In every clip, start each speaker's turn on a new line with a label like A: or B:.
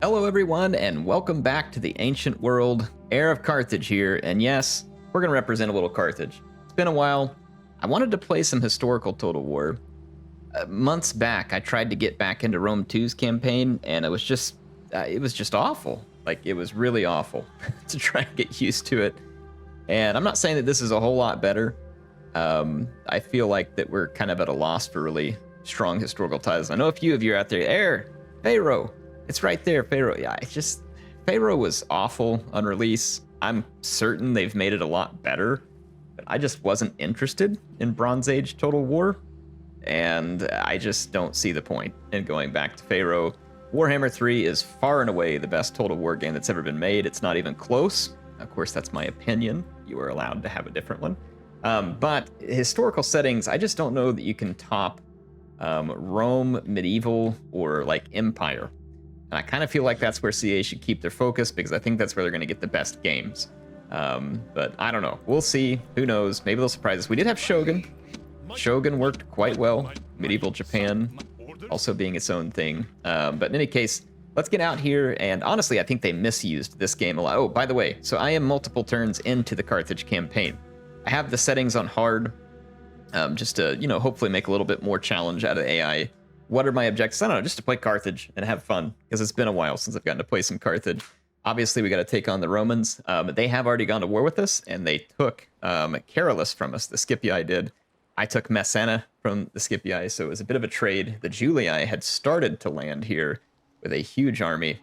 A: Hello everyone, and welcome back to the ancient world. Heir of Carthage here, and yes, we're going to represent a little Carthage. It's been a while. I wanted to play some historical Total War. Months back, I tried to get back into Rome 2's campaign, and it was just awful. Like, it was really awful to try and get used to it. And I'm not saying that this is a whole lot better. I feel like that we're kind of at a loss for really strong historical ties. I know a few of you are out there. Heir, Pharaoh. It's right there, Pharaoh. Yeah, Pharaoh was awful on release. I'm certain they've made it a lot better, but I just wasn't interested in Bronze Age Total War, and I just don't see the point in going back to Pharaoh. Warhammer 3 is far and away the best Total War game that's ever been made. It's not even close. Of course, that's my opinion. You are allowed to have a different one. But historical settings, I just don't know that you can top Rome, medieval, or like Empire. And I kind of feel like that's where CA should keep their focus, because I think that's where they're going to get the best games. But I don't know. We'll see. Who knows? Maybe they'll surprise us. We did have Shogun. Shogun worked quite well. Medieval Japan also being its own thing. But in any case, let's get out here. And honestly, I think they misused this game a lot. Oh, by the way, so I am multiple turns into the Carthage campaign. I have the settings on hard, just to, hopefully make a little bit more challenge out of AI. What are my objectives? I don't know, just to play Carthage and have fun, because it's been a while since I've gotten to play some Carthage. Obviously, we got to take on the Romans. They have already gone to war with us, and they took Carolus from us. The Scipii did. I took Messana from the Scipii, so it was a bit of a trade. The Julii had started to land here with a huge army.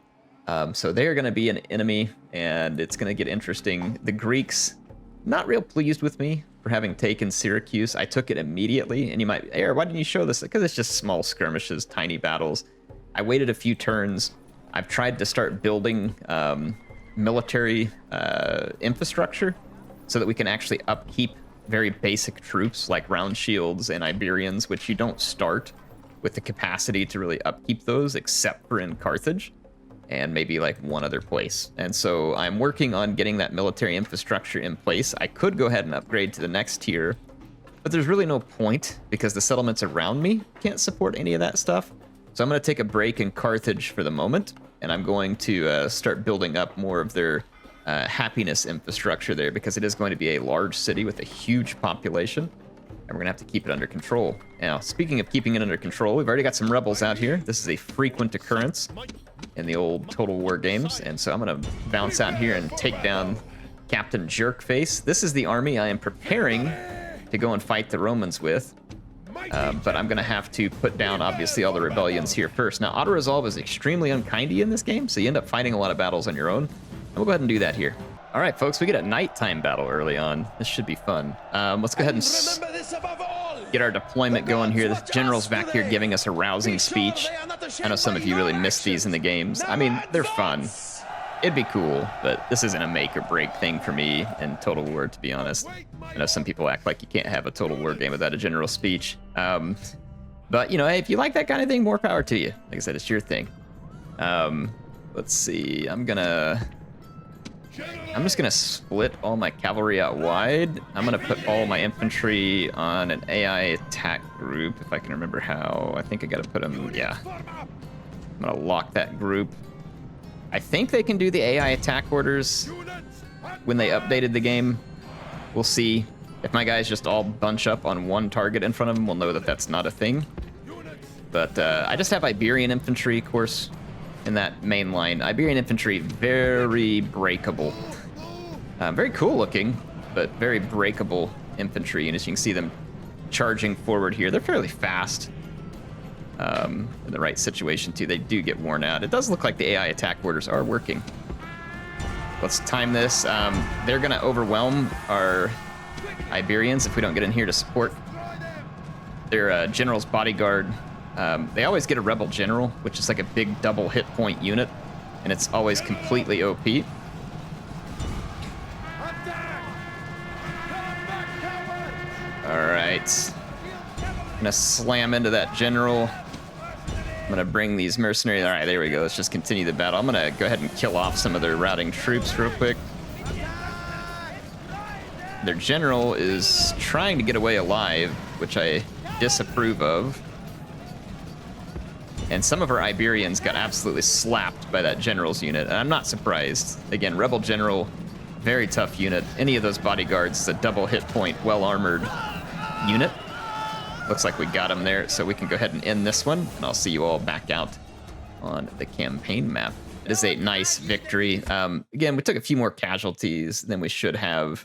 A: So they are going to be an enemy, and it's going to get interesting. The Greeks, not real pleased with me for having taken Syracuse. I took it immediately, and you might, Heir, why didn't you show this? Because it's just small skirmishes, tiny battles. I waited a few turns. I've tried to start building military infrastructure so that we can actually upkeep very basic troops like round shields and Iberians, which you don't start with the capacity to really upkeep those, except for in Carthage and maybe like one other place. And so I'm working on getting that military infrastructure in place. I could go ahead and upgrade to the next tier, but there's really no point because the settlements around me can't support any of that stuff. So I'm going to take a break in Carthage for the moment, and I'm going to start building up more of their happiness infrastructure there, because it is going to be a large city with a huge population, and we're going to have to keep it under control. Now, speaking of keeping it under control, we've already got some rebels out here. This is a frequent occurrence in the old Total War games, and so I'm going to bounce out here and take down Captain Jerkface. This is the army I am preparing to go and fight the Romans with, but I'm going to have to put down, obviously, all the rebellions here first. Now, auto-resolve is extremely unkindy in this game, so you end up fighting a lot of battles on your own, and we'll go ahead and do that here. All right, folks, we get a nighttime battle early on. This should be fun. Let's go ahead and get our deployment going here. The general's back here giving us a rousing speech. I know some of you really miss these in the games. I mean, they're fun. It'd be cool, but this isn't a make or break thing for me in Total War, to be honest. I know some people act like you can't have a Total War game without a general speech. But, hey, if you like that kind of thing, more power to you. Like I said, it's your thing. Let's see. I'm just gonna split all my cavalry out wide. I'm gonna put all my infantry on an AI attack group, if I can remember how. I think I gotta put them, yeah. I'm gonna lock that group. I think they can do the AI attack orders when they updated the game. We'll see. If my guys just all bunch up on one target in front of them, we'll know that that's not a thing. But I just have Iberian infantry, of course, in that main line. Iberian infantry, very breakable. Very cool looking, but very breakable infantry. And as you can see them charging forward here, they're fairly fast. In the right situation too, they do get worn out. It does look like the AI attack orders are working. Let's time this. They're gonna overwhelm our Iberians if we don't get in here to support their general's bodyguard. They always get a rebel general, which is like a big double hit point unit, and it's always completely OP. Alright. I'm gonna slam into that general. I'm gonna bring these mercenaries. Alright, there we go. Let's just continue the battle. I'm gonna go ahead and kill off some of their routing troops real quick. Their general is trying to get away alive, which I disapprove of. And some of our Iberians got absolutely slapped by that general's unit, and I'm not surprised. Again, Rebel General, very tough unit. Any of those bodyguards, is a double hit point, well-armored unit. Looks like we got him there, so we can go ahead and end this one, and I'll see you all back out on the campaign map. It is a nice victory. Again, we took a few more casualties than we should have,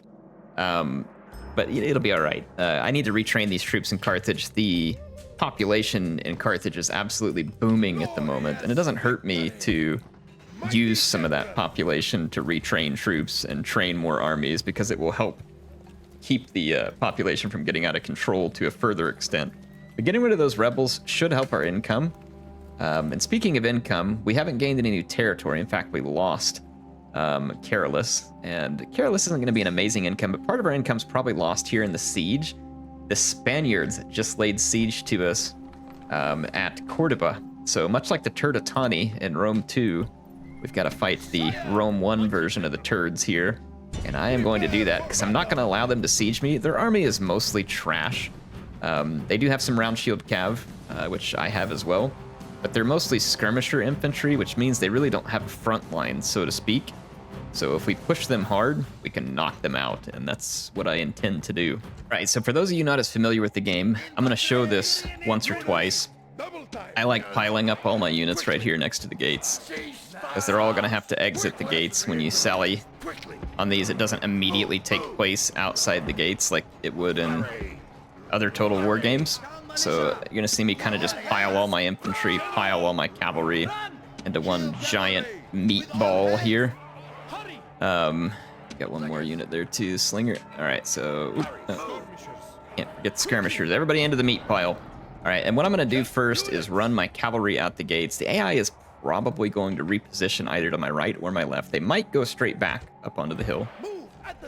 A: but it'll be all right. I need to retrain these troops in Carthage. The population in Carthage is absolutely booming at the moment, and it doesn't hurt me to use some of that population to retrain troops and train more armies, because it will help keep the population from getting out of control to a further extent. But getting rid of those rebels should help our income. And speaking of income, we haven't gained any new territory. In fact, we lost Carolus, and Carolus isn't going to be an amazing income, but part of our income's probably lost here in the siege. The Spaniards just laid siege to us at Cordoba. So much like the Turdetani in Rome 2, we've got to fight the Rome 1 version of the Turds here. And I am going to do that because I'm not going to allow them to siege me. Their army is mostly trash. They do have some round shield cav, which I have as well. But they're mostly skirmisher infantry, which means they really don't have a front line, so to speak. So if we push them hard, we can knock them out, and that's what I intend to do. All right, so for those of you not as familiar with the game, I'm going to show this once or twice. I like piling up all my units right here next to the gates, because they're all going to have to exit the gates when you sally. On these, it doesn't immediately take place outside the gates like it would in other Total War games. So you're going to see me kind of just pile all my infantry, pile all my cavalry into one giant meatball here. Got one more unit there too, Slinger. All right, so can't forget the skirmishers. Everybody into the meat pile. All right, and what I'm going to do first is run my cavalry out the gates. The AI is probably going to reposition either to my right or my left. They might go straight back up onto the hill,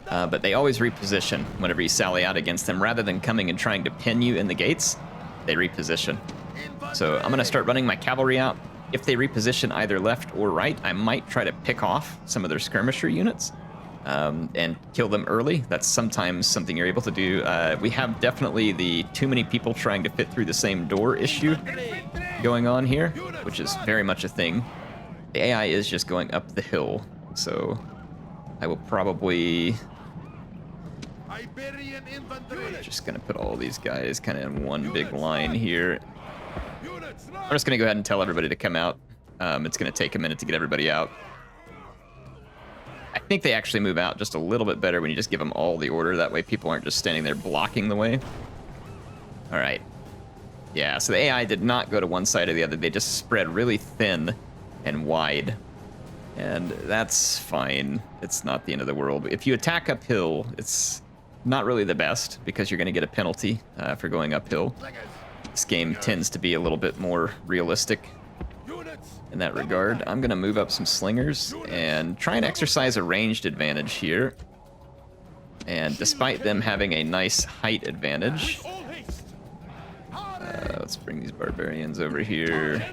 A: but they always reposition whenever you sally out against them. Rather than coming and trying to pin you in the gates, they reposition. So I'm going to start running my cavalry out. If they reposition either left or right, I might try to pick off some of their skirmisher units and kill them early. That's sometimes something you're able to do. We have definitely the too many people trying to fit through the same door issue going on here, which is very much a thing. The AI is just going up the hill, so I will probably just gonna put all these guys kind of in one big line here. I'm just gonna go ahead and tell everybody to come out. It's gonna take a minute to get everybody out. I think they actually move out just a little bit better when you just give them all the order. That way people aren't just standing there blocking the way. All right. Yeah, so the AI did not go to one side or the other. They just spread really thin and wide. And that's fine. It's not the end of the world. If you attack uphill, it's not really the best because you're going to get a penalty for going uphill. This game tends to be a little bit more realistic in that regard. I'm going to move up some slingers and try and exercise a ranged advantage here. And despite them having a nice height advantage, let's bring these barbarians over here.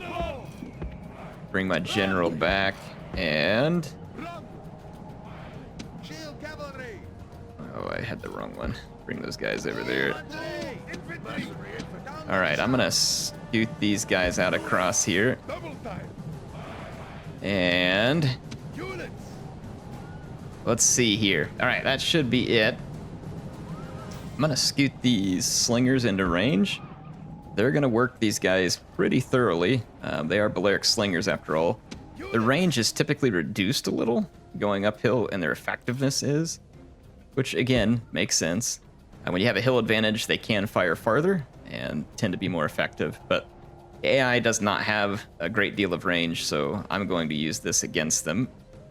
A: Bring my general back and... Oh, I had the wrong one. Bring those guys over there. All right, I'm gonna scoot these guys out across here. And let's see here. All right, that should be it. I'm gonna scoot these slingers into range. They're gonna work these guys pretty thoroughly. They are Balearic slingers after all. Their range is typically reduced a little going uphill, and their effectiveness is, which again makes sense. When you have a hill advantage, they can fire farther and tend to be more effective, but AI does not have a great deal of range, so I'm going to use this against them.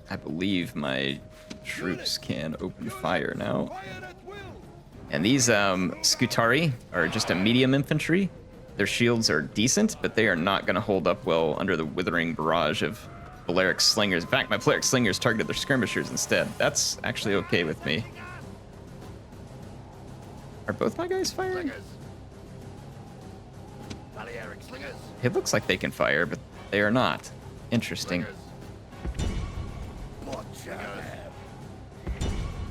A: I believe my troops can open fire now. And these Scutari are just a medium infantry. Their shields are decent, but they are not going to hold up well under the withering barrage of Balearic slingers. In fact, my Balearic slingers targeted their skirmishers instead. That's actually okay with me. Are both my guys firing? It looks like they can fire, but they are not. Interesting.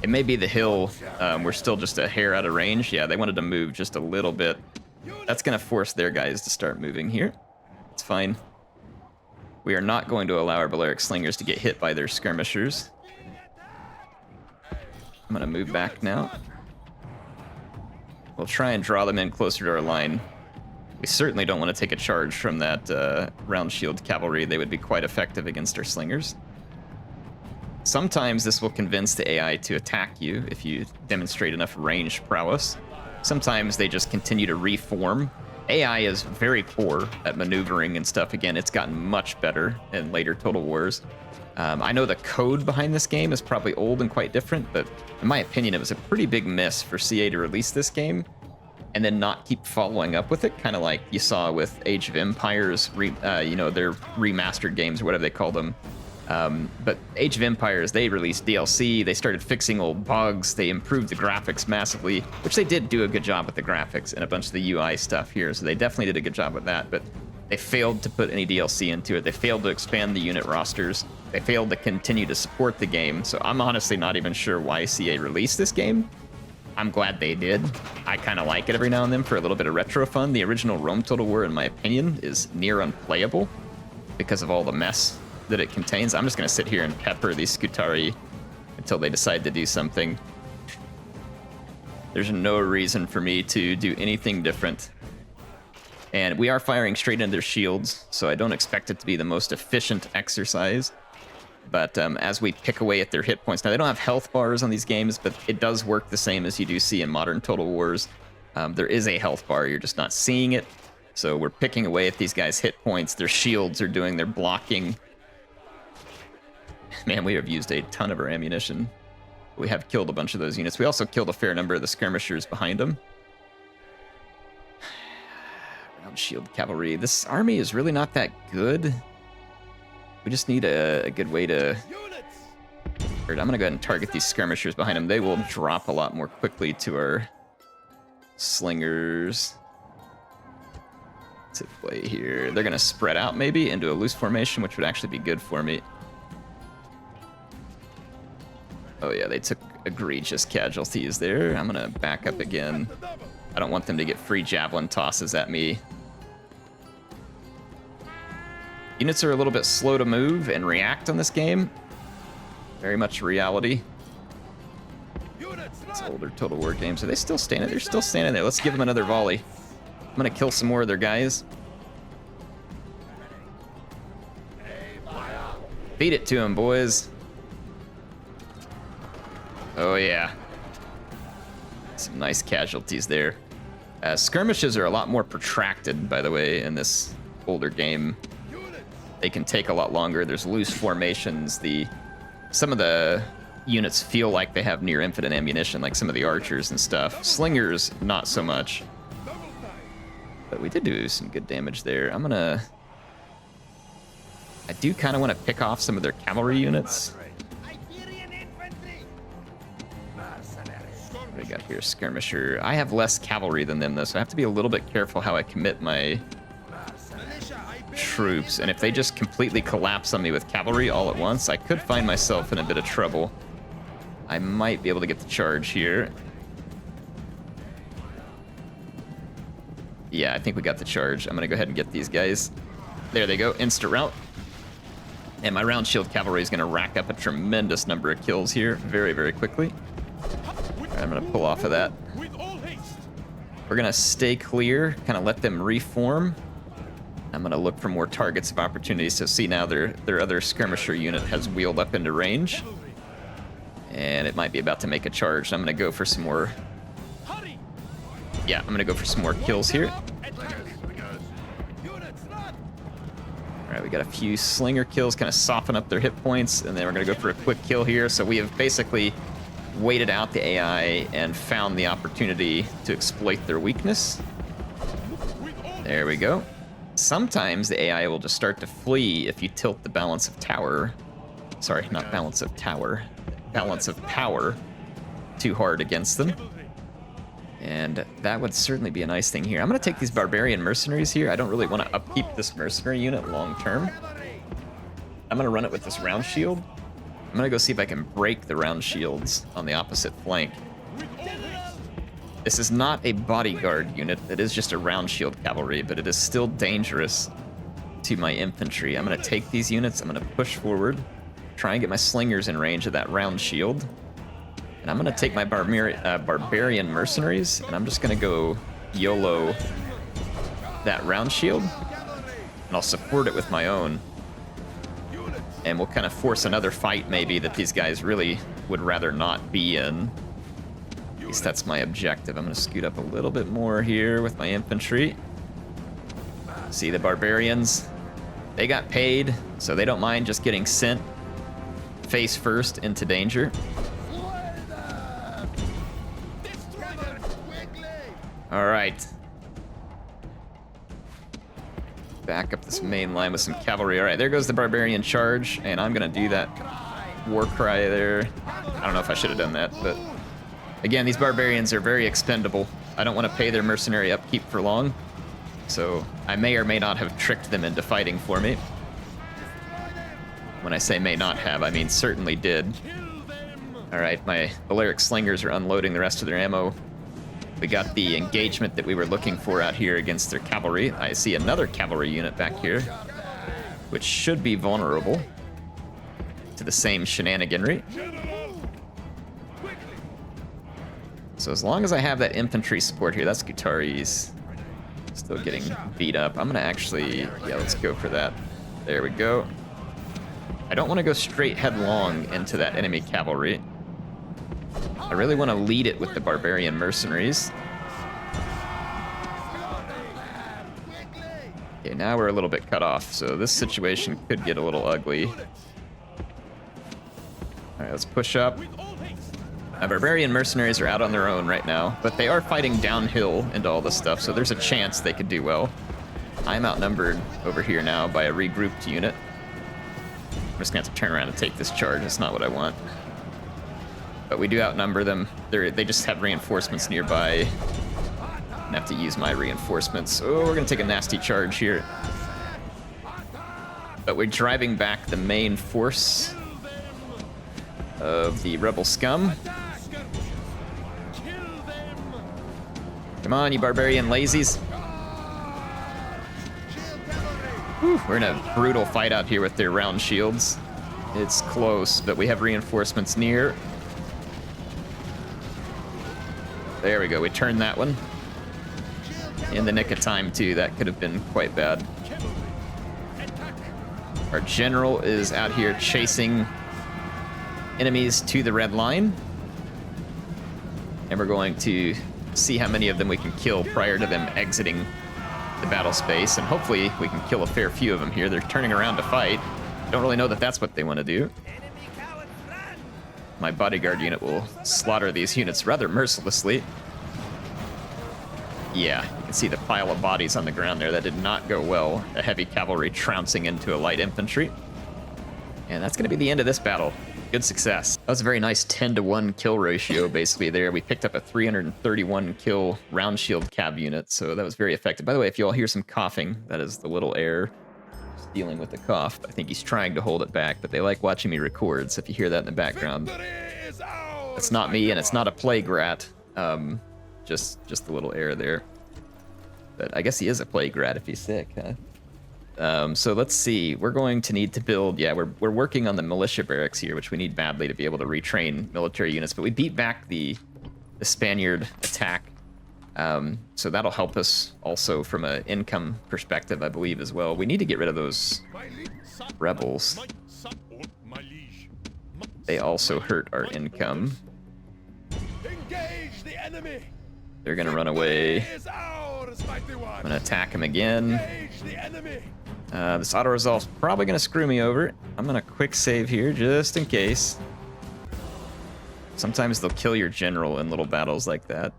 A: It may be the hill. We're still just a hair out of range. Yeah, they wanted to move just a little bit. That's going to force their guys to start moving here. It's fine. We are not going to allow our Balearic Slingers to get hit by their skirmishers. I'm going to move back now. We'll try and draw them in closer to our line. We certainly don't want to take a charge from that round shield cavalry. They would be quite effective against our slingers. Sometimes this will convince the AI to attack you if you demonstrate enough range prowess. Sometimes they just continue to reform. AI is very poor at maneuvering and stuff. Again, it's gotten much better in later Total Wars. I know the code behind this game is probably old and quite different, but in my opinion, it was a pretty big miss for CA to release this game and then not keep following up with it, kind of like you saw with Age of Empires, you know, their remastered games or whatever they call them. But Age of Empires, they released DLC, they started fixing old bugs, they improved the graphics massively, which they did do a good job with the graphics and a bunch of the UI stuff here, so they definitely did a good job with that, but they failed to put any DLC into it. They failed to expand the unit rosters. They failed to continue to support the game, so I'm honestly not even sure why CA released this game. I'm glad they did. I kind of like it every now and then for a little bit of retro fun. The original Rome Total War, in my opinion, is near unplayable because of all the mess that it contains. I'm just going to sit here and pepper these Scutari until they decide to do something. There's no reason for me to do anything different. And we are firing straight into their shields, so I don't expect it to be the most efficient exercise. But as we pick away at their hit points, now they don't have health bars on these games, but it does work the same as you do see in modern Total Wars. There is a health bar, you're just not seeing it. So we're picking away at these guys' hit points. Their shields are doing their blocking. Man, we have used a ton of our ammunition. We have killed a bunch of those units. We also killed a fair number of the skirmishers behind them. Round shield cavalry. This army is really not that good. We just need a good way to... I'm going to go ahead and target these skirmishers behind them. They will drop a lot more quickly to our slingers. To play here. They're going to spread out maybe into a loose formation, which would actually be good for me. Oh yeah, they took egregious casualties there. I'm going to back up again. I don't want them to get free javelin tosses at me. Units are a little bit slow to move and react on this game. Very much reality. It's older Total War games. Are they still standing? They're still standing there. Let's give them another volley. I'm gonna kill some more of their guys. Beat it to them, boys. Oh yeah. Some nice casualties there. Skirmishes are a lot more protracted, by the way, in this older game. They can take a lot longer. There's loose formations. Some of the units feel like they have near infinite ammunition, like some of the archers and stuff. Slingers, not so much. But we did do some good damage there. I do kind of want to pick off some of their cavalry units. What do we got here? Skirmisher. I have less cavalry than them, though, so I have to be a little bit careful how I commit my troops, and if they just completely collapse on me with cavalry all at once, I could find myself in a bit of trouble. I might be able to get the charge here. Yeah, I think we got the charge. I'm gonna go ahead and get these guys. There they go, instant rout. And my round shield cavalry is gonna rack up a tremendous number of kills here very, very quickly. All right, I'm gonna pull off of that. We're gonna stay clear, kind of let them reform. I'm going to look for more targets of opportunity. So see now their other skirmisher unit has wheeled up into range. And it might be about to make a charge. I'm going to go for some more... Yeah, I'm going to go for some more kills here. Alright, we got a few slinger kills, kind of soften up their hit points. And then we're going to go for a quick kill here. So we have basically waited out the AI and found the opportunity to exploit their weakness. There we go. Sometimes the AI will just start to flee if you tilt the balance of tower. Sorry, not balance of tower. Balance of power too hard against them. And that would certainly be a nice thing here. I'm going to take these barbarian mercenaries here. I don't really want to upkeep this mercenary unit long term. I'm going to run it with this round shield. I'm going to go see if I can break the round shields on the opposite flank. This is not a bodyguard unit. It is just a round shield cavalry, but it is still dangerous. to my infantry. I'm going to take these units, I'm going to push forward, try and get my slingers in range of that round shield. And I'm going to take my barbarian mercenaries, and I'm just going to go YOLO that round shield, and I'll support it with my own. And we'll kind of force another fight, maybe, that these guys really would rather not be in. At least that's my objective. I'm going to scoot up a little bit more here with my infantry. See the barbarians? They got paid, so they don't mind just getting sent face first into danger. All right. Back up this main line with some cavalry. All right, there goes the barbarian charge, and I'm gonna do that war cry there. I don't know if I should have done that, but again, these barbarians are very expendable. I don't want to pay their mercenary upkeep for long, so I may or may not have tricked them into fighting for me. When I say may not have, I mean certainly did. All right, my Balearic slingers are unloading the rest of their ammo. We got the engagement that we were looking for out here against their cavalry. I see another cavalry unit back here, which should be vulnerable to the same shenaniganry. So as long as I have that infantry support here, that's Gutari's still getting beat up. I'm gonna actually, yeah, let's go for that. There we go. I don't want to go straight headlong into that enemy cavalry. I really want to lead it with the barbarian mercenaries. Okay, now we're a little bit cut off, so this situation could get a little ugly. All right, let's push up. Our barbarian mercenaries are out on their own right now, but they are fighting downhill into all this stuff, so there's a chance they could do well. I'm outnumbered over here now by a regrouped unit. I'm just gonna have to turn around and take this charge. It's not what I want. But we do outnumber them. They just have reinforcements nearby. I have to use my reinforcements. Oh, we're gonna take a nasty charge here. But we're driving back the main force of the rebel scum. Come on, you barbarian lazies. Whew, we're in a brutal fight out here with their round shields. It's close, but we have reinforcements near. There we go, we turned that one. In the nick of time, too. That could have been quite bad. Our general is out here chasing enemies to the red line. And we're going to see how many of them we can kill prior to them exiting the battle space. And hopefully we can kill a fair few of them here. They're turning around to fight. Don't really know that that's what they want to do. My bodyguard unit will slaughter these units rather mercilessly. Yeah, you can see the pile of bodies on the ground there. That did not go well. A heavy cavalry trouncing into a light infantry. And that's going to be the end of this battle. Good success. That was a very nice 10-to-1 kill ratio, basically, there. We picked up a 331 kill round shield cab unit, so that was very effective. By the way, if you all hear some coughing, that is the little Heir dealing with the cough. I think he's trying to hold it back, but they like watching me record, so if you hear that in the background, it's not me, and it's not a plague rat. Just the little Heir there. But I guess he is a plague rat if he's sick, huh? So let's see. We're going to need to build... Yeah, we're working on the militia barracks here, which we need badly to be able to retrain military units. But we beat back the Spaniard attack. So that'll help us also from an income perspective, I believe, as well. We need to get rid of those rebels. They also hurt our income. They're gonna run away. I'm gonna attack them again. This auto-resolve's probably gonna screw me over. I'm gonna quick save here just in case. Sometimes they'll kill your general in little battles like that.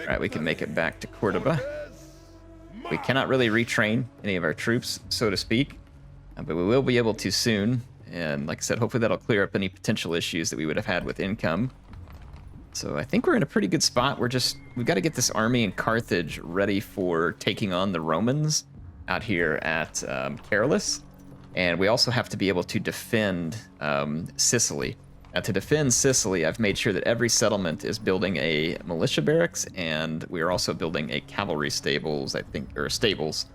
A: Alright, we can make it back to Cordoba. We cannot really retrain any of our troops, so to speak, but we will be able to soon. And like I said, hopefully that'll clear up any potential issues that we would have had with income. So I think we're in a pretty good spot. We've got to get this army in Carthage ready for taking on the Romans out here at Carolus. And we also have to be able to defend Sicily. Now, to defend Sicily, I've made sure that every settlement is building a militia barracks, and we are also building a cavalry stables, I think, or stables,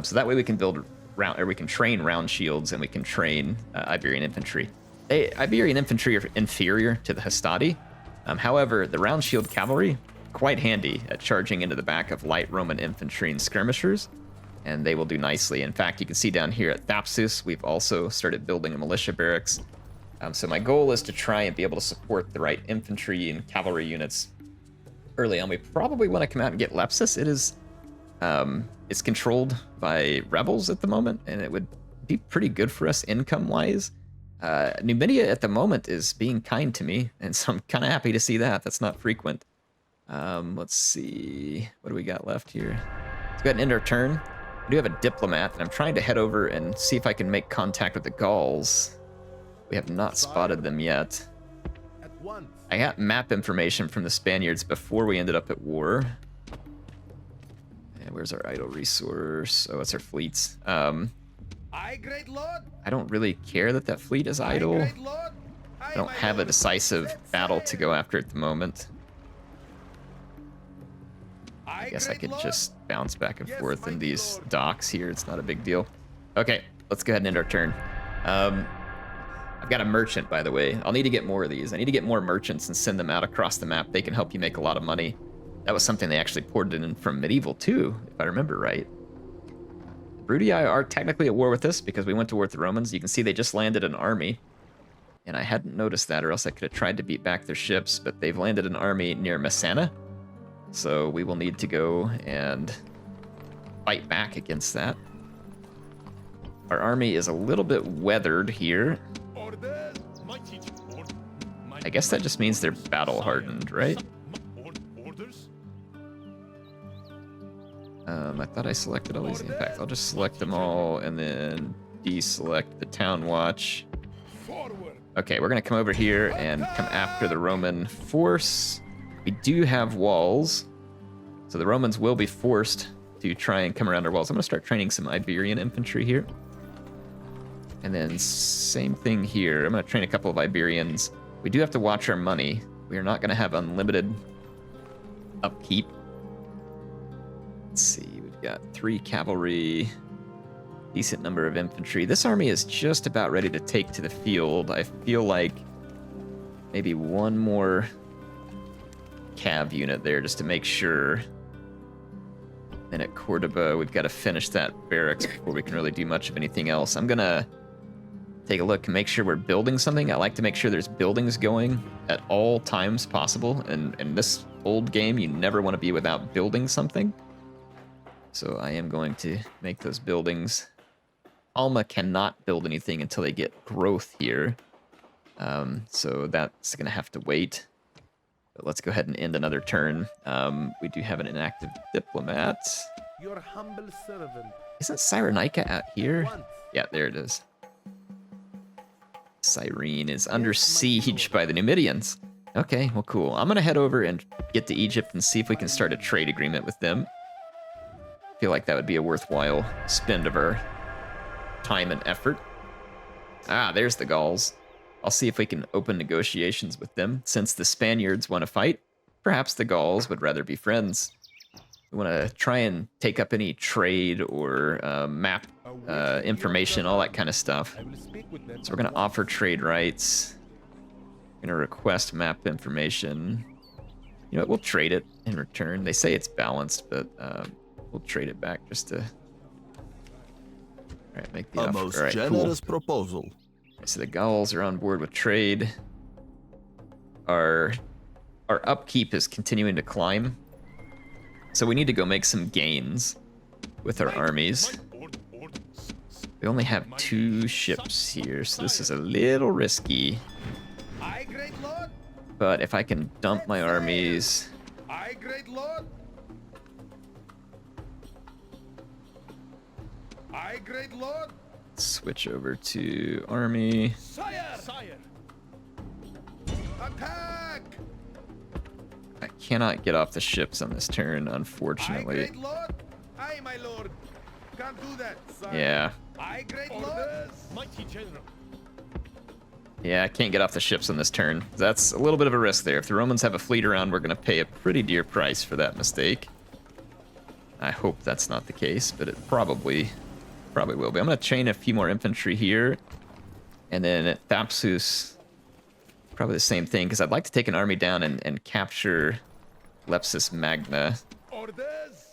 A: So that way we can build we can train round shields and we can train Iberian infantry. Iberian infantry are inferior to the Hastati. However, the round shield cavalry, quite handy at charging into the back of light Roman infantry and skirmishers, and they will do nicely. In fact, you can see down here at Thapsus, we've also started building a militia barracks. So my goal is to try and be able to support the right infantry and cavalry units early on. We probably want to come out and get Lepsus. It is, it's controlled by rebels at the moment, and it would be pretty good for us income-wise. Numidia at the moment is being kind to me, and so I'm kind of happy to see that. That's not frequent. Let's see. What do we got left here? Let's go ahead and end our turn. We do have a diplomat, and I'm trying to head over and see if I can make contact with the Gauls. We have not spotted them yet. I got map information from the Spaniards before we ended up at war. And where's our idle resource? Oh, it's our fleets. I don't really care that that fleet is idle. I don't have a decisive battle to go after at the moment. I guess I could just bounce back and forth in these docks here. It's not a big deal. Okay, let's go ahead and end our turn. I've got a merchant, by the way. I'll need to get more of these. I need to get more merchants and send them out across the map. They can help you make a lot of money. That was something they actually ported in from Medieval too, if I remember right. Brudii are technically at war with us because we went to war with the Romans. You can see they just landed an army. And I hadn't noticed that, or else I could have tried to beat back their ships, but they've landed an army near Messana. So we will need to go and fight back against that. Our army is a little bit weathered here. I guess that just means they're battle hardened, right? I thought I selected all these. In fact, I'll just select them all and then deselect the town watch. Okay, we're gonna come over here and come after the Roman force. We do have walls, so the Romans will be forced to try and come around our walls. I'm gonna start training some Iberian infantry here. And then same thing here. I'm gonna train a couple of Iberians. We do have to watch our money. We are not gonna have unlimited upkeep. Let's see, we've got 3 cavalry, decent number of infantry. This army is just about ready to take to the field. I feel like maybe one more cav unit there just to make sure. Then at Cordoba, we've got to finish that barracks before we can really do much of anything else. I'm gonna take a look and make sure we're building something. I like to make sure there's buildings going at all times possible. And in this old game, you never want to be without building something. So I am going to make those buildings. Alma cannot build anything until they get growth here. So that's going to have to wait. But let's go ahead and end another turn. We do have an inactive diplomat.
B: Your humble servant.
A: Isn't Cyrenaica out here? Yeah, there it is. Cyrene is under siege by the Numidians. Okay, well, cool. I'm going to head over and get to Egypt and see if we can start a trade agreement with them. I feel like that would be a worthwhile spend of our time and effort. Ah, there's the Gauls. I'll see if we can open negotiations with them. Since the Spaniards want to fight, perhaps the Gauls would rather be friends. We want to try and take up any trade or map information, all that kind of stuff. So we're going to offer trade rights. We're going to request map information. You know what, we'll trade it in return. They say it's balanced, but we'll trade it back just to... All right, make the offer.
C: Most
A: all right,
C: generous
A: cool.
C: proposal.
A: So the Gauls are on board with trade. Our upkeep is continuing to climb. So we need to go make some gains with our armies. We only have 2 ships here, so this is a little risky. But if I can dump my armies... Switch over to army.
B: Sire. Attack!
A: I cannot get off the ships on this turn, unfortunately.
B: Great lord. Aye, my lord. Can't do that, sire.
A: Yeah.
B: Aye, great lord. Mighty general.
A: Yeah, I can't get off the ships on this turn. That's a little bit of a risk there. If the Romans have a fleet around, we're going to pay a pretty dear price for that mistake. I hope that's not the case, but it probably will be. I'm going to chain a few more infantry here. And then at Thapsus, probably the same thing, because I'd like to take an army down and capture Lepsis Magna.
B: Orders.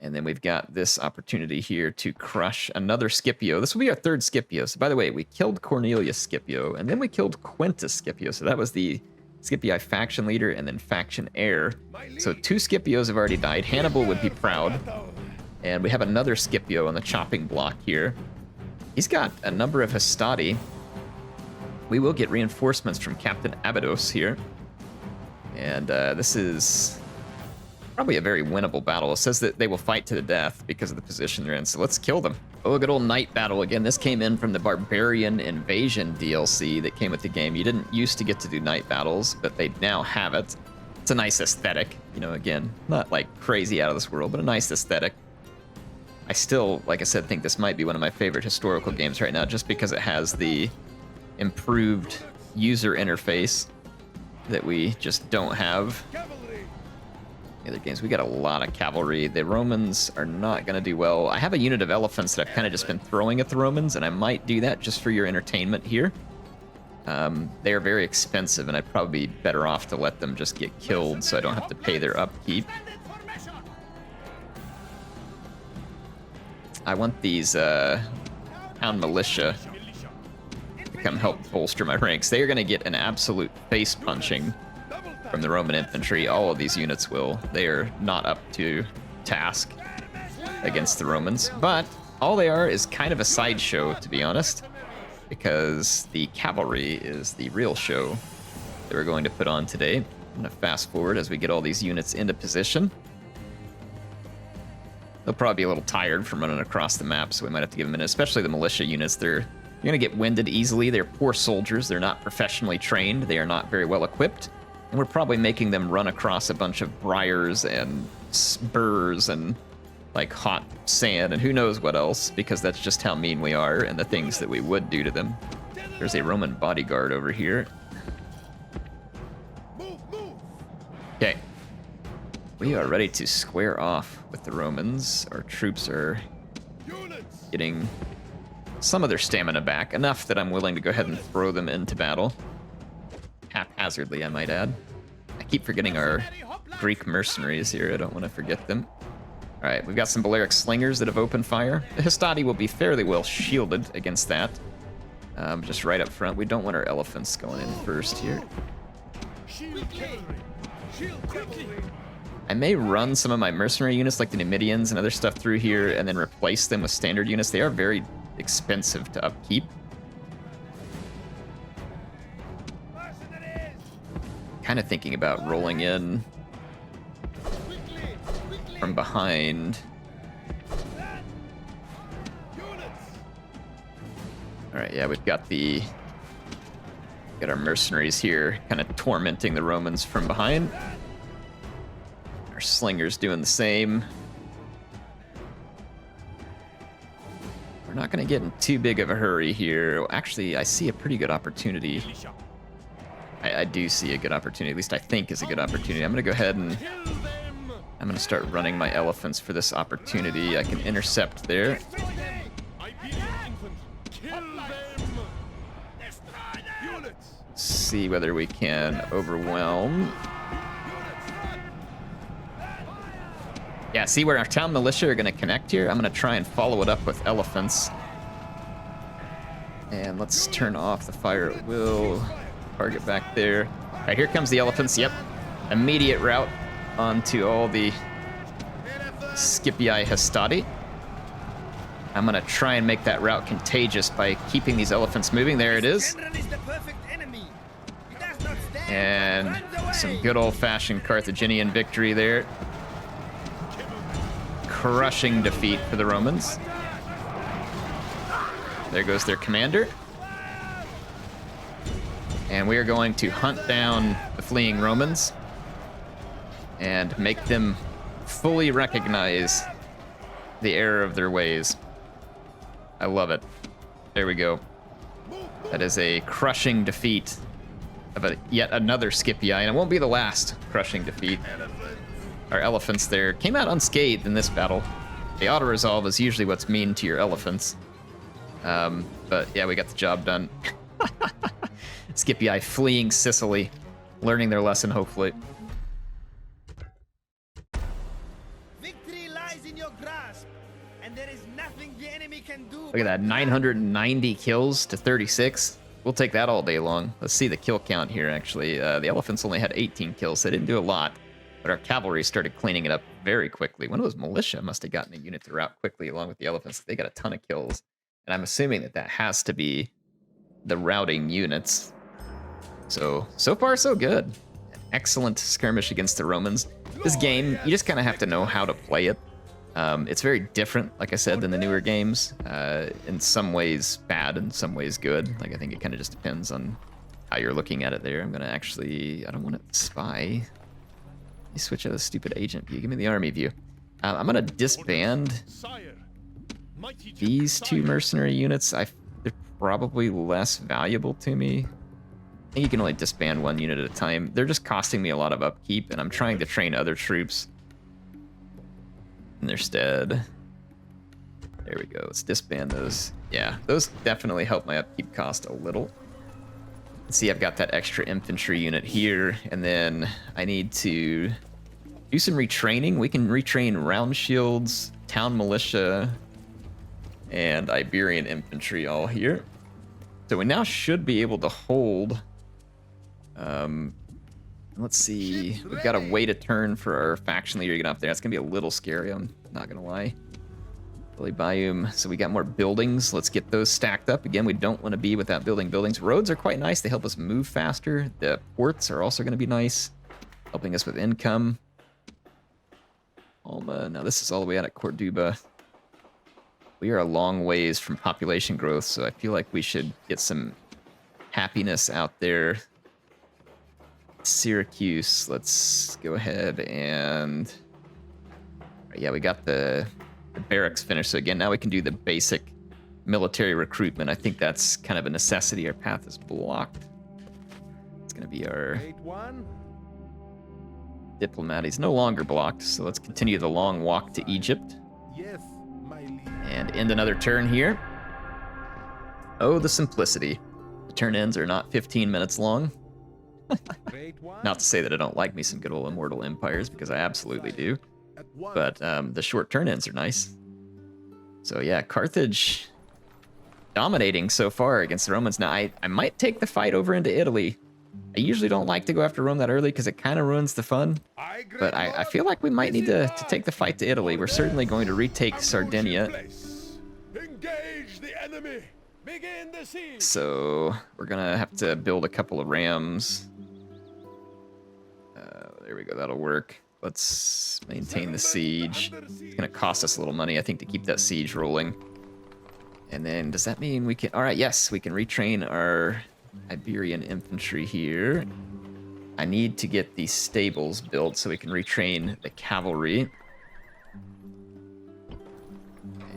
A: And then we've got this opportunity here to crush another Scipio. This will be our third Scipio. So by the way, we killed Cornelius Scipio, and then we killed Quintus Scipio. So that was the Scipii faction leader and then faction heir. So 2 Scipios have already died. Hannibal would be proud. And we have another Scipio on the chopping block here. He's got a number of Hastati. We will get reinforcements from Captain Abydos here. And this is probably a very winnable battle. It says that they will fight to the death because of the position they're in, so let's kill them. Oh, good old night battle again. This came in from the Barbarian Invasion DLC that came with the game. You didn't used to get to do night battles, but they now have it. It's a nice aesthetic, you know, again, not like crazy out of this world, but a nice aesthetic. I still, like I said, think this might be one of my favorite historical games right now, just because it has the improved user interface that we just don't have. The other games, we got a lot of cavalry. The Romans are not going to do well. I have a unit of elephants that I've kind of just been throwing at the Romans, and I might do that just for your entertainment here. They are very expensive, and I'd probably be better off to let them just get killed so I don't have to pay their upkeep. I want these town militia to come help bolster my ranks. They are going to get an absolute face punching from the Roman infantry. All of these units will. They are not up to task against the Romans, but all they are is kind of a sideshow, to be honest, because the cavalry is the real show that we're going to put on today. I'm going to fast forward as we get all these units into position. They'll probably be a little tired from running across the map, so we might have to give them a minute, especially the militia units. You're going to get winded easily. They're poor soldiers. They're not professionally trained. They are not very well equipped. And we're probably making them run across a bunch of briars and spurs and like hot sand and who knows what else, because that's just how mean we are and the things that we would do to them. There's a Roman bodyguard over here. Okay. We are ready to square off with the Romans. Our troops are getting some of their stamina back, enough that I'm willing to go ahead and throw them into battle. Haphazardly, I might add. I keep forgetting our Greek mercenaries here. I don't want to forget them. All right, we've got some Balearic slingers that have opened fire. The Hastati will be fairly well shielded against that. Just right up front. We don't want our elephants going in first here. I may run some of my mercenary units like the Numidians and other stuff through here and then replace them with standard units. They are very expensive to upkeep. Kind of thinking about rolling in from behind. All right, yeah, we've got our mercenaries here kind of tormenting the Romans from behind. Our slingers doing the same. We're not going to get in too big of a hurry here. Actually, I see a pretty good opportunity. I do see a good opportunity, at least I think is a good opportunity. I'm going to go ahead and I'm going to start running my elephants for this opportunity. I can intercept there. See whether we can overwhelm. Yeah, see where our town militia are going to connect here? I'm going to try and follow it up with elephants. And let's turn off the fire at will. Target back there. All right, here comes the elephants. Yep. Immediate route onto all the Scipii Hastati. I'm going to try and make that route contagious by keeping these elephants moving. There it is. And some good old-fashioned Carthaginian victory there. Crushing defeat for the Romans. There goes their commander. And we are going to hunt down the fleeing Romans and make them fully recognize the error of their ways. I love it. There we go. That is a crushing defeat of yet another Scipii, and it won't be the last crushing defeat. our elephants there came out unscathed in this battle. The auto-resolve is usually what's mean to your elephants. But yeah, we got the job done. Scipii fleeing Sicily, learning their lesson, hopefully.
C: Victory lies in your grasp, and there is nothing the enemy can do.
A: Look at that, 990 kills to 36. We'll take that all day long. Let's see the kill count here, actually. The elephants only had 18 kills. They didn't do a lot, but our cavalry started cleaning it up very quickly. One of those militia must have gotten a unit to rout quickly along with the elephants. They got a ton of kills, and I'm assuming that that has to be the routing units. So far, so good. An excellent skirmish against the Romans. This game, you just kind of have to know how to play it. It's very different, like I said, than the newer games. In some ways bad, in some ways good. Like, I think it kind of just depends on how you're looking at it there. I'm going to actually, I don't want to spy. Let me switch out the stupid agent view. Give me the army view. I'm going to disband these two mercenary units. They're probably less valuable to me. I think you can only disband one unit at a time. They're just costing me a lot of upkeep, and I'm trying to train other troops in their stead. There we go. Let's disband those. Yeah, those definitely help my upkeep cost a little. Let's see, I've got that extra infantry unit here, and then I need to do some retraining. We can retrain round shields, town militia, and Iberian infantry all here. So we now should be able to hold. Let's see. We've got to wait a turn for our faction leader to get up there. That's going to be a little scary, I'm not going to lie. Billy Bayum. So we got more buildings. Let's get those stacked up. Again, we don't want to be without building buildings. Roads are quite nice. They help us move faster. The ports are also going to be nice, helping us with income. Alma. Now this is all the way out at Corduba. We are a long ways from population growth, so I feel like we should get some happiness out there. Syracuse, let's go ahead and... Yeah, we got the barracks finished, so again, now we can do the basic military recruitment. I think that's kind of a necessity. Our path is blocked. It's going to be our... Diplomat. He's no longer blocked, so let's continue the long walk to Egypt.
B: Yes, my liege.
A: And end another turn here. Oh, the simplicity. The turn ends are not 15 minutes long. Not to say that I don't like me some good old Immortal Empires, because I absolutely do. But the short turn ends are nice. So yeah, Carthage dominating so far against the Romans. Now, I might take the fight over into Italy. I usually don't like to go after Rome that early because it kind of ruins the fun. But I feel like we might need to take the fight to Italy. We're certainly going to retake Sardinia.
B: Engage the enemy. Begin the siege.
A: So we're going to have to build a couple of rams. There we go, that'll work. Let's maintain the siege. It's going to cost us a little money, I think, to keep that siege rolling. And then, does that mean we can... All right, yes, we can retrain our Iberian infantry here. I need to get these stables built so we can retrain the cavalry.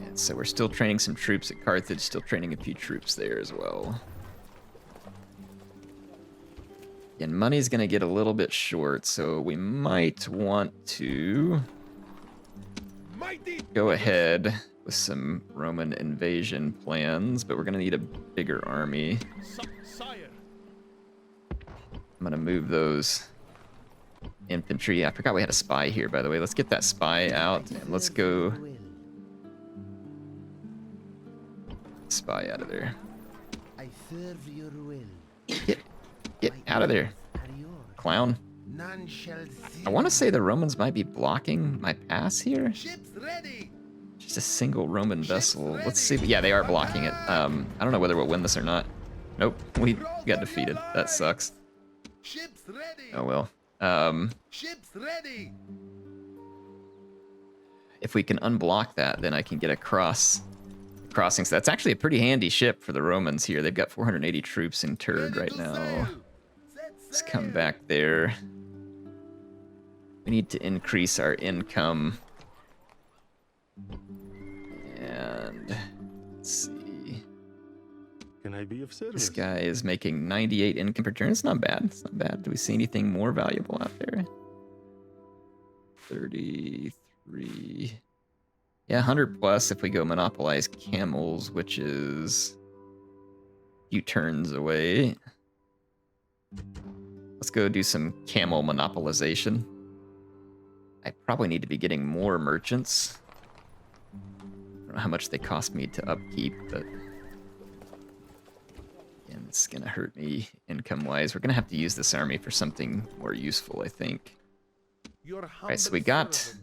A: And so we're still training some troops at Carthage, still training a few troops there as well. And money's going to get a little bit short, so we might want to go ahead with some Roman invasion plans, but we're going to need a bigger army. I'm going to move those infantry. I forgot we had a spy here, by the way. Let's get that spy out, and let's go spy out of there.
C: I serve your will.
A: Get out of there, clown. I want to say the Romans might be blocking my pass here. Just a single Roman vessel. Let's see. Yeah, they are blocking it. I don't know whether we'll win this or not. Nope, we got defeated. That sucks. Oh well. If we can unblock that, then I can get across crossing. So that's actually a pretty handy ship for the Romans here. They've got 480 troops interred right now. Let's come back there. We need to increase our income. And let's see.
D: Can I be of service?
A: This guy is making 98 income per turn. It's not bad. It's not bad. Do we see anything more valuable out there? 33. Yeah, 100 plus if we go monopolize camels, which is a few turns away. Let's go do some camel monopolization. I probably need to be getting more merchants. I don't know how much they cost me to upkeep, but again, it's gonna hurt me income-wise. We're gonna have to use this army for something more useful, I think. Alright, so we got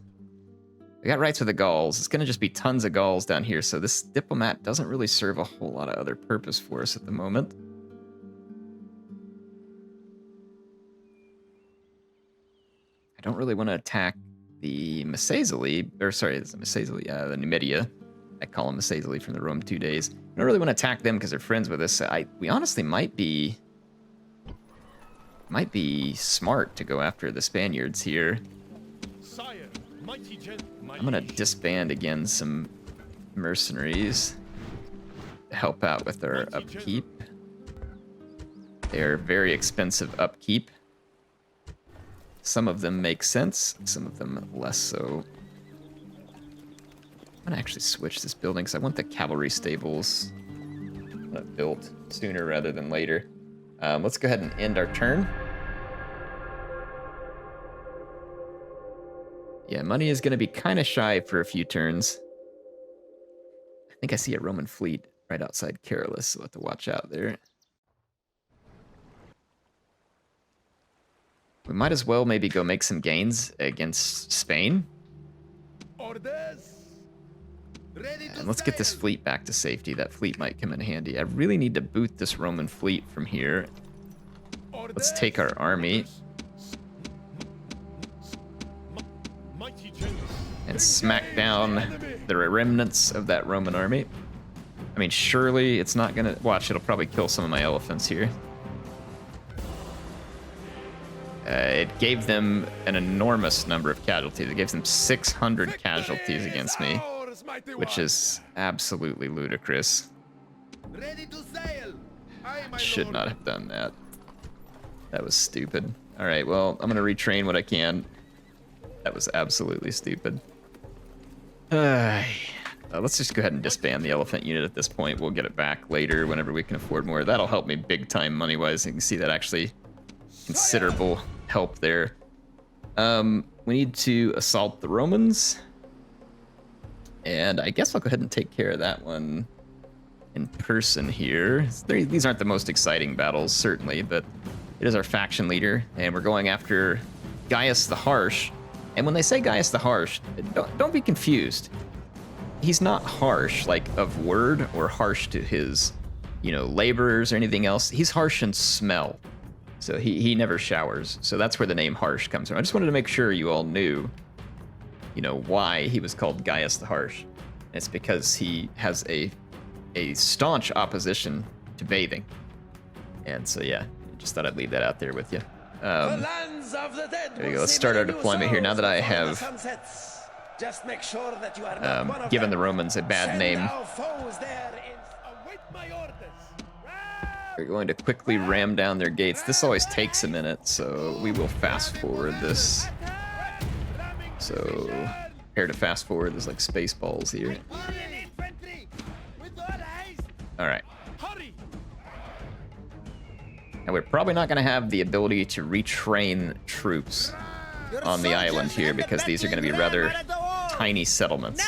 A: rights with the Gauls. It's gonna just be tons of Gauls down here, so this diplomat doesn't really serve a whole lot of other purpose for us at the moment. I don't really want to attack the Massaesili, or sorry, it's the Massaesili, the Numidia. I call them Massaesili from the Rome 2 days. I don't really want to attack them because they're friends with us. We honestly might be smart to go after the Spaniards here.
B: Sire, mighty
A: I'm gonna disband again some mercenaries to help out with their upkeep. They're very expensive upkeep. Some of them make sense, some of them less so. I'm gonna actually switch this building because I want the cavalry stables built sooner rather than later. Let's go ahead and end our turn. Yeah, money is gonna be kind of shy for a few turns. I think I see a Roman fleet right outside Carolus, so we'll have to watch out there. We might as well maybe go make some gains against Spain. And let's get this fleet back to safety. That fleet might come in handy. I really need to boot this Roman fleet from here. Let's take our army and smack down the remnants of that Roman army. I mean, surely it's not gonna... Watch, it'll probably kill some of my elephants here. It gave them an enormous number of casualties. It gave them 600 casualties against me, which is absolutely ludicrous. I should not have done that. That was stupid. All right, well, I'm gonna retrain what I can. That was absolutely stupid. Let's just go ahead and disband the elephant unit at this point. We'll get it back later whenever we can afford more. That'll help me big time money-wise. You can see that actually considerable help there. We need to assault the Romans. And I guess I'll go ahead and take care of that one in person here. These aren't the most exciting battles, certainly, but it is our faction leader, and we're going after Gaius the Harsh. And when they say Gaius the Harsh, don't be confused. He's not harsh, like of word, or harsh to his, laborers or anything else. He's harsh in smell. So he never showers. So that's where the name Harsh comes from. I just wanted to make sure you all knew, why he was called Gaius the Harsh. It's because he has a staunch opposition to bathing. And so, yeah, just thought I'd leave that out there with you. There we go. Let's start our deployment here. Now that I have given the Romans a bad name, we're going to quickly ram down their gates. This always takes a minute, so we will fast forward this. So, prepare to fast forward. There's like space balls here. All right. And we're probably not going to have the ability to retrain troops on the island here because these are going to be rather tiny settlements.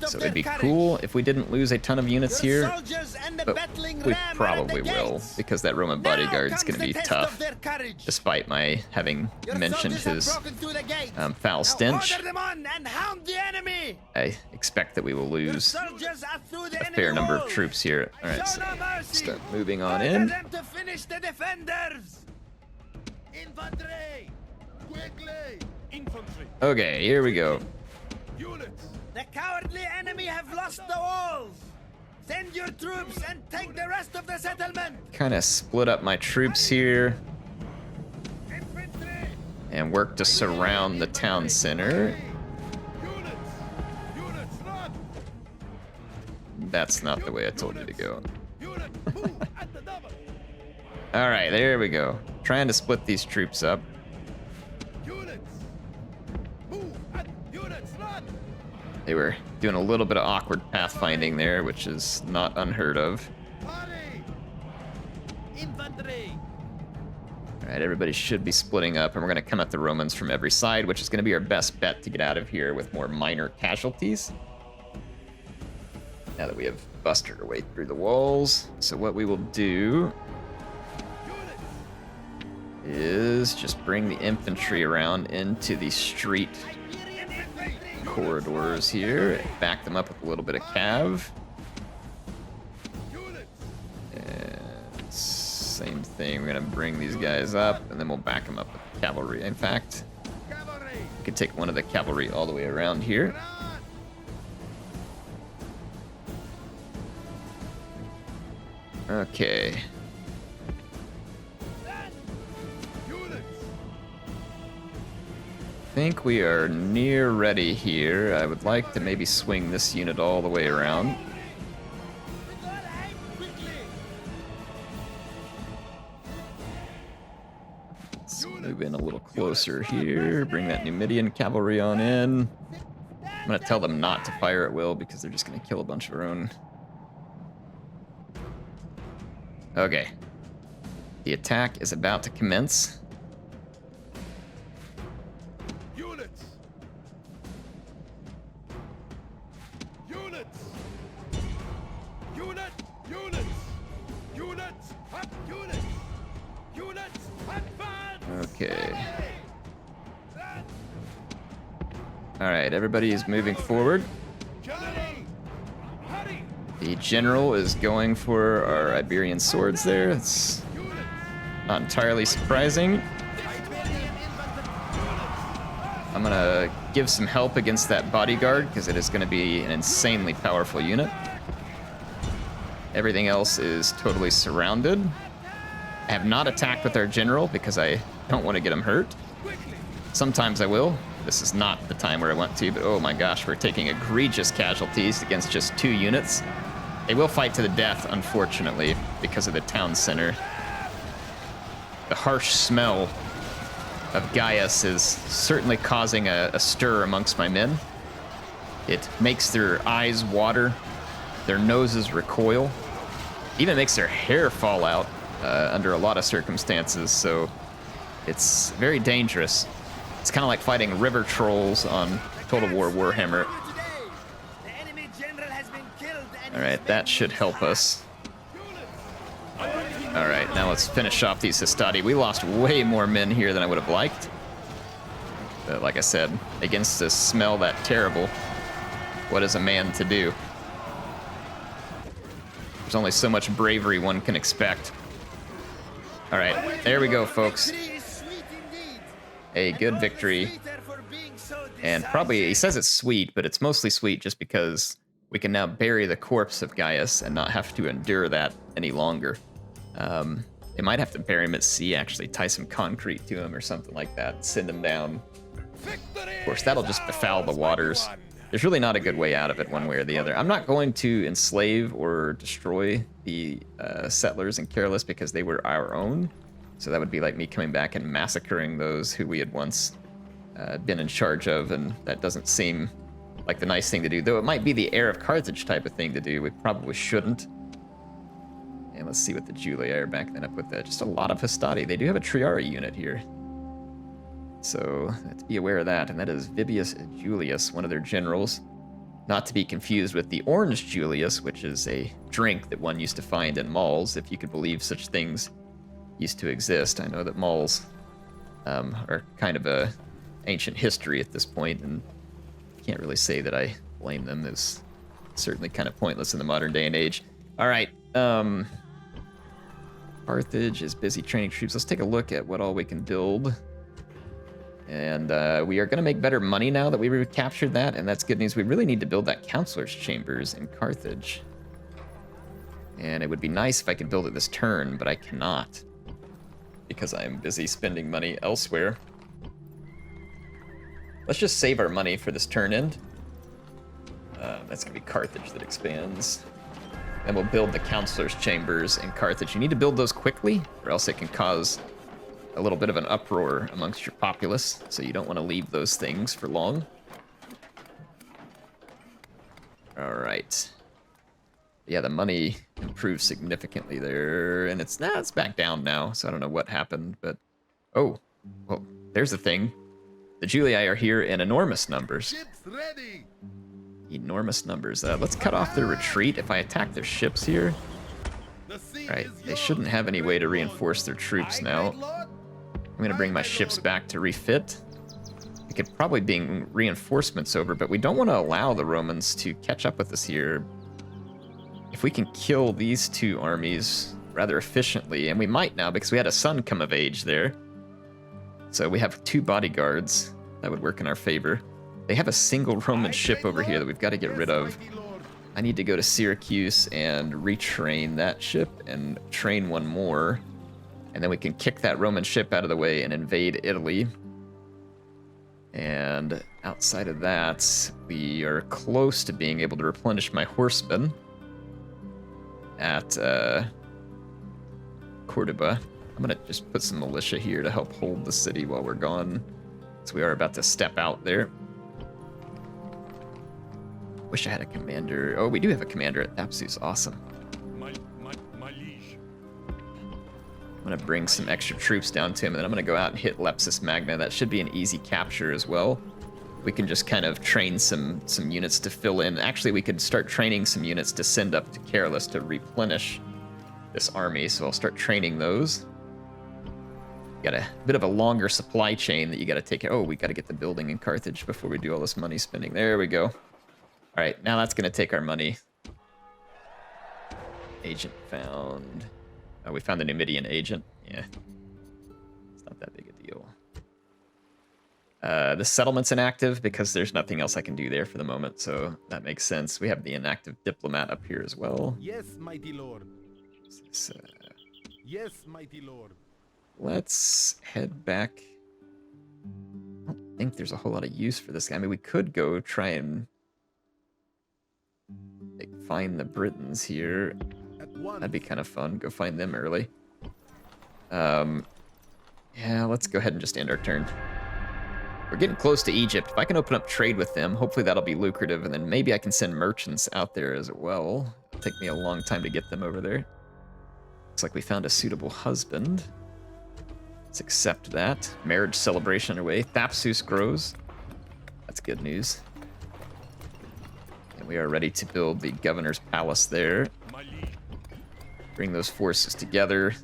A: So it'd be cool if we didn't lose a ton of units here, but we probably will because that Roman bodyguard is going to be tough, despite my having mentioned his foul stench. I expect that we will lose a fair number of troops here. All right, so start moving on in. Okay, here we go.
C: The cowardly enemy have lost the walls. Send your troops and take the rest of the settlement.
A: Kind of split up my troops here and work to surround the town center. That's not the way I told you to go. All right, there we go. Trying to split these troops up. They were doing a little bit of awkward pathfinding there, which is not unheard of.
C: Hurry! Infantry!
A: All right, everybody should be splitting up, and we're going to come at the Romans from every side, which is going to be our best bet to get out of here with more minor casualties. Now that we have busted our way through the walls. So what we will do is just bring the infantry around into the street corridors here, back them up with a little bit of cav. And same thing, we're gonna bring these guys up, and then we'll back them up with cavalry. In fact, we could take one of the cavalry all the way around here. Okay. I think we are near ready here. I would like to maybe swing this unit all the way around. Let's move in a little closer here. Bring that Numidian cavalry on in. I'm gonna tell them not to fire at will because they're just gonna kill a bunch of our own. Okay. The attack is about to commence.
B: Units! Units! Unit! Units! Units! Up! Units! Units! Advance!
A: Okay. Alright, everybody is moving forward.
B: General! Hurry!
A: The general is going for our Iberian swords there. It's not entirely surprising. I'm gonna give some help against that bodyguard because it is gonna be an insanely powerful unit. Everything else is totally surrounded. I have not attacked with our general because I don't want to get him hurt. Sometimes I will. This is not the time where I want to, but oh my gosh, we're taking egregious casualties against just 2 units. They will fight to the death, unfortunately, because of the town center. The harsh smell of Gaius is certainly causing a stir amongst my men. It makes their eyes water, their noses recoil, even makes their hair fall out under a lot of circumstances, so it's very dangerous. It's kind of like fighting river trolls on Total War Warhammer. Alright, that should help us. Alright, now let's finish off these Hastati. We lost way more men here than I would have liked. But like I said, against a smell that terrible, what is a man to do? There's only so much bravery one can expect. Alright, there we go, folks. A good victory. And probably, he says it's sweet, but it's mostly sweet just because we can now bury the corpse of Gaius and not have to endure that any longer. They might have to bury him at sea, actually, tie some concrete to him or something like that, send him down. Of course, that'll just befoul the waters. There's really not a good way out of it one way or the other. I'm not going to enslave or destroy the settlers in Careless because they were our own. So that would be like me coming back and massacring those who we had once been in charge of, and that doesn't seem like the nice thing to do. Though it might be the Heir of Carthage type of thing to do, we probably shouldn't. And let's see what the Julii are backing up with. Just a lot of Hastati. They do have a Triari unit here. So let's be aware of that. And that is Vibius Julius, one of their generals. Not to be confused with the Orange Julius, which is a drink that one used to find in malls, if you could believe such things used to exist. I know that malls are kind of a ancient history at this point, and can't really say that I blame them. It's certainly kind of pointless in the modern day and age. All right. Carthage is busy training troops. Let's take a look at what all we can build. And we are going to make better money now that we recaptured that, and that's good news. We really need to build that Counselor's Chambers in Carthage. And it would be nice if I could build it this turn, but I cannot because I am busy spending money elsewhere. Let's just save our money for this turn end. That's going to be Carthage that expands. And we'll build the Counselor's Chambers in Carthage. You need to build those quickly, or else it can cause a little bit of an uproar amongst your populace, so you don't want to leave those things for long. All right. Yeah, the money improved significantly there, and it's back down now. So I don't know what happened, but oh, well, there's the thing. The Julii are here in enormous numbers.
B: Ships ready.
A: Enormous numbers. Let's cut off their retreat. If I attack their ships here,
B: The sea
A: right?
B: is
A: They
B: yours,
A: shouldn't have any way to
B: great
A: reinforce their troops
B: lord.
A: now.
B: Aye, great lord.
A: I'm gonna bring my ships back to refit. We could probably bring reinforcements over, but we don't want to allow the Romans to catch up with us here. If we can kill these two armies rather efficiently, and we might now because we had a son come of age there. So we have 2 bodyguards. That would work in our favor. They have a single Roman
B: Aye,
A: ship
B: great
A: over here
B: lord.
A: that we've got to get
B: Yes,
A: rid of.
B: mighty lord.
A: I need to go to Syracuse and retrain that ship and train one more. And then we can kick that Roman ship out of the way and invade Italy. And outside of that, we are close to being able to replenish my horsemen at Cordoba. I'm going to just put some militia here to help hold the city while we're gone. So we are about to step out there. Wish I had a commander. Oh, we do have a commander at Thapsus. Awesome.
B: My liege.
A: I'm going to bring some extra troops down to him, and then I'm going to go out and hit Lepsis Magna. That should be an easy capture as well. We can just kind of train some units to fill in. Actually, we could start training some units to send up to Carolus to replenish this army, so I'll start training those. Got a bit of a longer supply chain that you got to take care of. Oh, we got to get the building in Carthage before we do all this money spending. There we go. All right, now that's going to take our money. Agent found. Oh, we found the Numidian agent. Yeah. It's not that big a deal. The settlement's inactive because there's nothing else I can do there for the moment, so that makes sense. We have the inactive diplomat up here as well.
B: Yes, mighty lord.
A: So,
B: Yes, mighty lord.
A: let's head back. I don't think there's a whole lot of use for this guy. I mean, we could go try and find the Britons here.
B: At once.
A: That'd be kind of fun. Go find them early. Yeah, let's go ahead and just end our turn. We're getting close to Egypt. If I can open up trade with them, hopefully that'll be lucrative, and then maybe I can send merchants out there as well. It'll take me a long time to get them over there. Looks like we found a suitable husband. Let's accept that. Marriage celebration underway. Thapsus grows. That's good news. And we are ready to build the governor's palace there.
B: My liege.
A: Bring those forces together.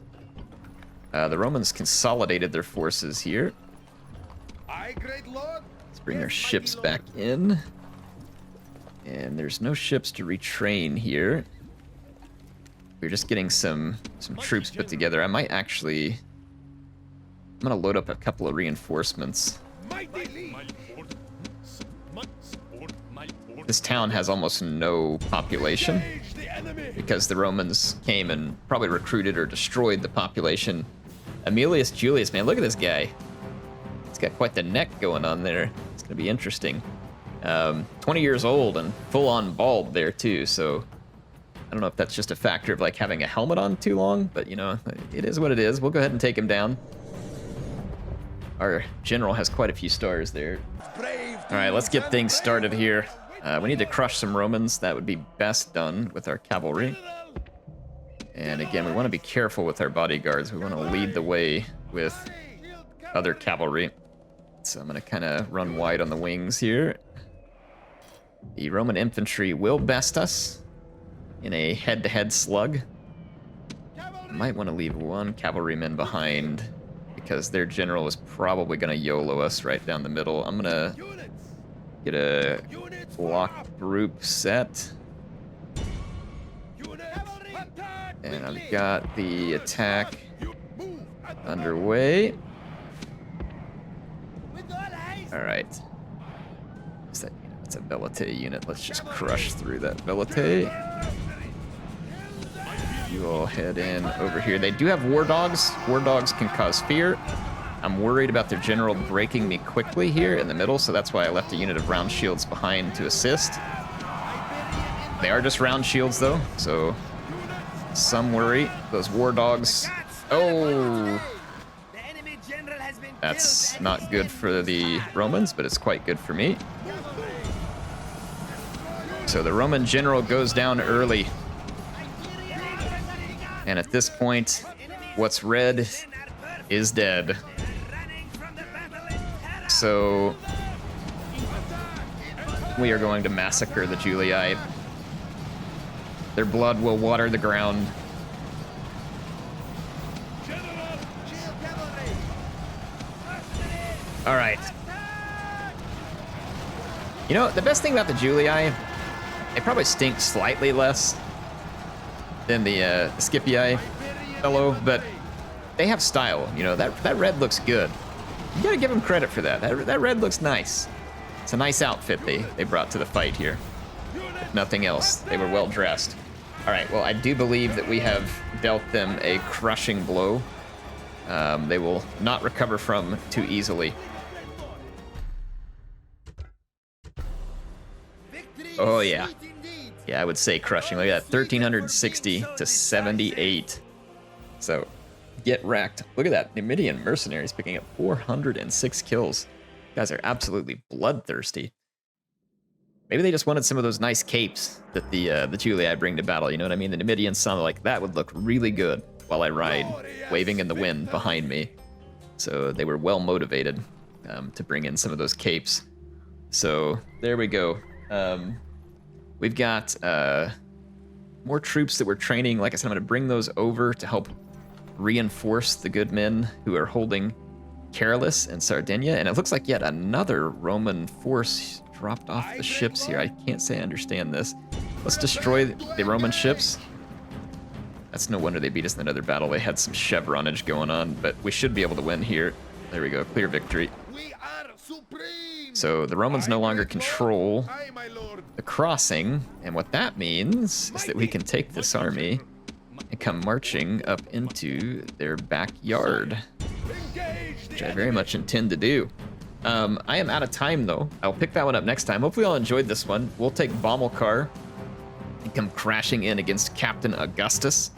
A: The Romans consolidated their forces here.
B: Aye, great lord.
A: Let's bring
B: Yes,
A: our
B: mighty
A: ships
B: lord.
A: back in. And there's no ships to retrain here. We're just getting some troops put together. I might actually... I'm going to load up a couple of reinforcements.
B: Mighty liege.
A: This town has almost no population
B: Engage the enemy.
A: because the Romans came and probably recruited or destroyed the population. Aemilius Julius, man, look at this guy. He's got quite the neck going on there. It's going to be interesting. 20 years old and full-on bald there, too, so... I don't know if that's just a factor of, like, having a helmet on too long, but, you know, it is what it is. We'll go ahead and take him down. Our general has quite a few stars there.
B: Brave
A: All right, let's get things started here. We need to crush some Romans. That would be best done with our cavalry. And again, we want to be careful with our bodyguards. We want to lead the way with other cavalry. So I'm going to kind of run wide on the wings here. The Roman infantry will best us in a head-to-head slug. Might want to leave one cavalryman behind because their general is probably going to YOLO us right down the middle. I'm going to
B: Units.
A: get a
B: Units.
A: block group set.
B: Units. Attack.
A: And I've got the attack
B: Move. At the
A: underway.
C: With all haste.
A: All right. What's that unit? It's a Velite unit. Let's just crush through that Velite. You all head in over here. They do have war dogs. War dogs can cause fear. I'm worried about their general breaking me quickly here in the middle, so that's why I left a unit of round shields behind to assist. They are just round shields, though, so some worry. Those war dogs. Oh,
C: The enemy general has been
A: that's
C: killed and
A: not
C: is
A: good
C: dead.
A: for the Romans, but it's quite good for me. So the Roman general goes down early. And at this point, what's red is dead. So we are going to massacre the Julii. Their blood will water the ground. All right. You know, the best thing about the Julii, they probably stink slightly less than the Scipii fellow, but they have style. You know, that red looks good. You gotta give them credit for that. That red looks nice. It's a nice outfit they brought to the fight here. If nothing else, they were well dressed. All right, well, I do believe that we have dealt them a crushing blow. They will not recover from too easily. Oh, yeah. Yeah, I would say crushing. Look at that, 1,360 to 78. So, get wrecked. Look at that, Numidian mercenaries picking up 406 kills. You guys are absolutely bloodthirsty. Maybe they just wanted some of those nice capes that the Julii bring to battle, you know what I mean? The Numidians sounded like that would look really good while I ride, waving in the wind behind me. So they were well motivated to bring in some of those capes. So there we go. We've got more troops that we're training. Like I said, I'm going to bring those over to help reinforce the good men who are holding Carolus and Sardinia. And it looks like yet another Roman force dropped off the ships here. I can't say I understand this. Let's destroy the Roman ships. That's no wonder they beat us in another battle. They had some chevronage going on, but we should be able to win here. There we go, clear victory. So the Romans no longer control the crossing, and what that means is that we can take this army and come marching up into their backyard, which I very much intend to do. I am out of time, though. I'll pick that one up next time. Hopefully you all enjoyed this one. We'll take Bomilcar and come crashing in against Captain Augustus,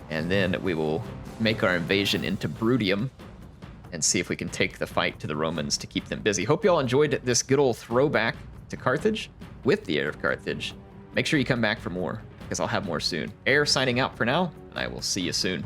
A: and then we will make our invasion into Brutium and see if we can take the fight to the Romans to keep them busy. Hope you all enjoyed this good old throwback to Carthage with the Heir of Carthage. Make sure you come back for more, because I'll have more soon. Heir signing out for now, and I will see you soon.